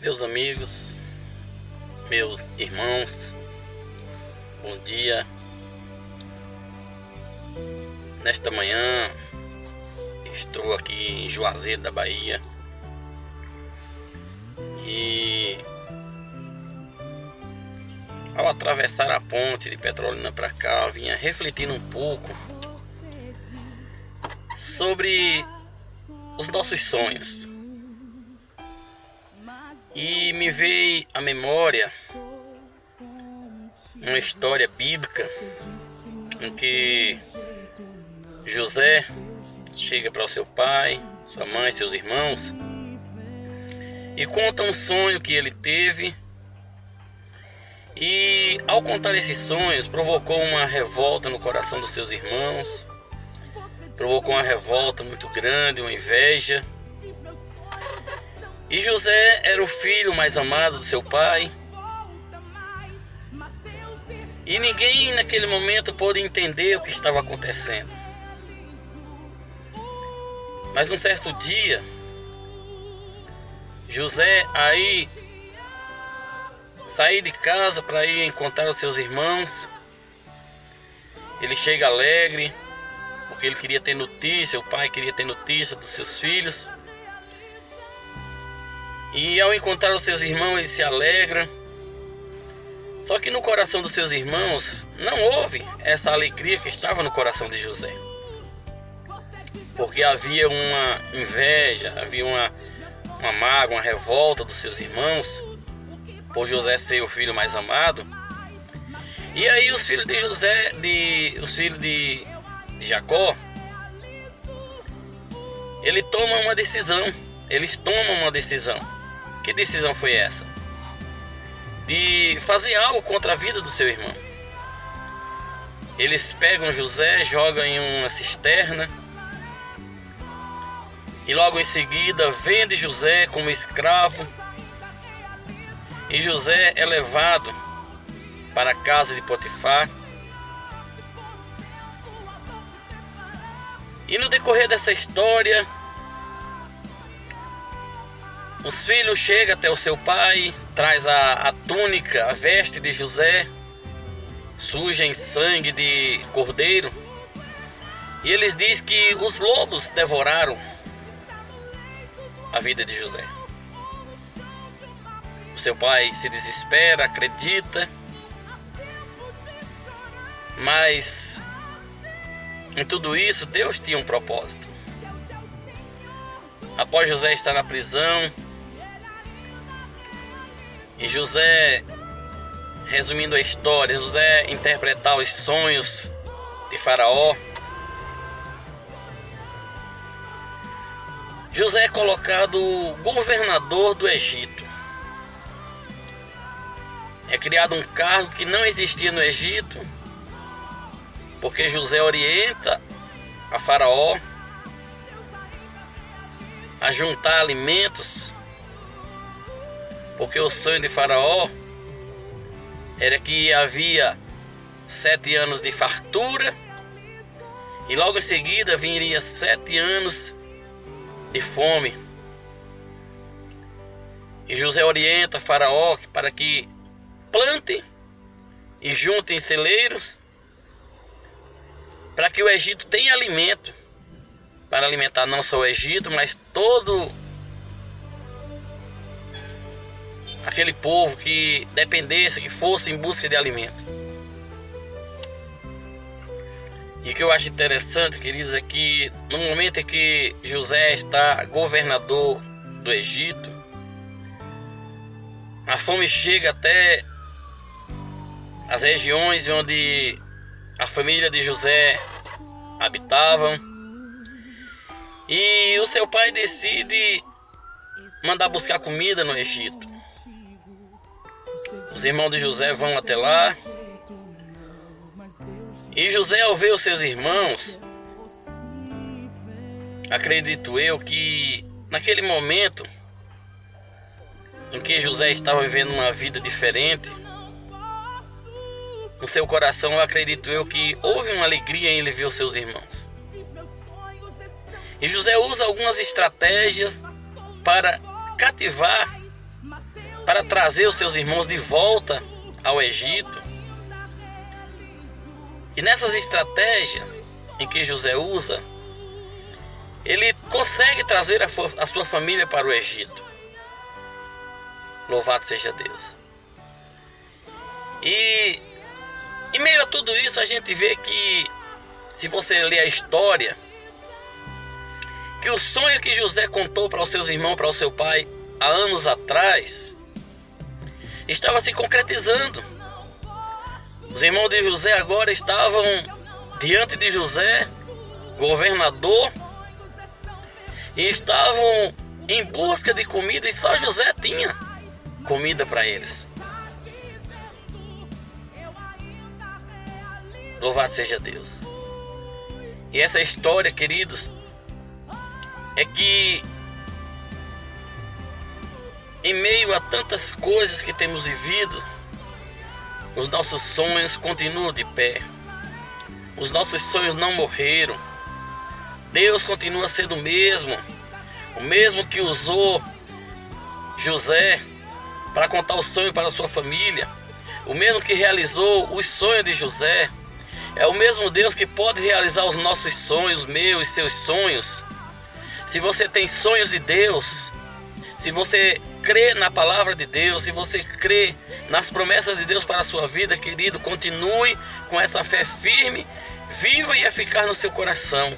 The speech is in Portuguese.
Meus amigos, meus irmãos, bom dia. Nesta manhã estou aqui em Juazeiro da Bahia e ao atravessar a ponte de Petrolina para cá, eu vinha refletindo um pouco sobre os nossos sonhos. E me veio à memória uma história bíblica em que José chega para o seu pai, sua mãe, seus irmãos e conta um sonho que ele teve. E ao contar esses sonhos, provocou uma revolta no coração dos seus irmãos, provocou uma revolta muito grande, uma inveja. E José era o filho mais amado do seu pai. E ninguém naquele momento pôde entender o que estava acontecendo. Mas um certo dia, José aí saiu de casa para ir encontrar os seus irmãos. Ele chega alegre, porque ele queria ter notícia, o pai queria ter notícia dos seus filhos. E ao encontrar os seus irmãos, ele se alegra. Só que no coração dos seus irmãos não houve essa alegria que estava no coração de José. Porque havia uma inveja, havia uma mágoa, uma revolta dos seus irmãos, por José ser o filho mais amado. E aí os filhos de José, os filhos de Jacó, eles tomam uma decisão. Que decisão foi essa? De fazer algo contra a vida do seu irmão. Eles pegam José, jogam em uma cisterna e logo em seguida vende José como escravo. E José é levado para a casa de Potifar. E no decorrer dessa história, os filhos chegam até o seu pai, traz a túnica, a veste de José, suja em sangue de cordeiro. E eles dizem que os lobos devoraram a vida de José. O seu pai se desespera, acredita, mas em tudo isso Deus tinha um propósito. Após José estar na prisão, e José, resumindo a história, José interpretar os sonhos de Faraó, José é colocado governador do Egito. É criado um cargo que não existia no Egito, porque José orienta a Faraó a juntar alimentos, porque o sonho de Faraó era que havia 7 anos de fartura e logo em seguida viria 7 anos de fome. E José orienta Faraó para que plantem e juntem celeiros para que o Egito tenha alimento, para alimentar não só o Egito, mas todo aquele povo que dependesse, que fosse em busca de alimento. E o que eu acho interessante, queridos, é que no momento em que José está governador do Egito, a fome chega até as regiões onde a família de José habitavam. E o seu pai decide mandar buscar comida no Egito. Os irmãos de José vão até lá. E José, ao ver os seus irmãos, acredito eu que naquele momento em que José estava vivendo uma vida diferente, no seu coração, eu acredito eu que houve uma alegria em ele ver os seus irmãos. E José usa algumas estratégias para cativar para trazer os seus irmãos de volta ao Egito. E nessas estratégias em que José usa, ele consegue trazer a sua família para o Egito. Louvado seja Deus. E em meio a tudo isso, a gente vê que, se você ler a história, que o sonho que José contou para os seus irmãos, para o seu pai, há anos atrás, estava se concretizando. Os irmãos de José agora estavam diante de José, governador, e estavam em busca de comida, e só José tinha comida para eles. Louvado seja Deus. E essa história, queridos, é que em meio a tantas coisas que temos vivido, os nossos sonhos continuam de pé. Os nossos sonhos não morreram. Deus continua sendo o mesmo que usou José para contar o sonho para a sua família, o mesmo que realizou os sonhos de José, é o mesmo Deus que pode realizar os nossos sonhos, meus e seus sonhos. Se você tem sonhos de Deus, se você crê na palavra de Deus, se você crê nas promessas de Deus para a sua vida, querido, continue com essa fé firme, viva e eficaz no seu coração.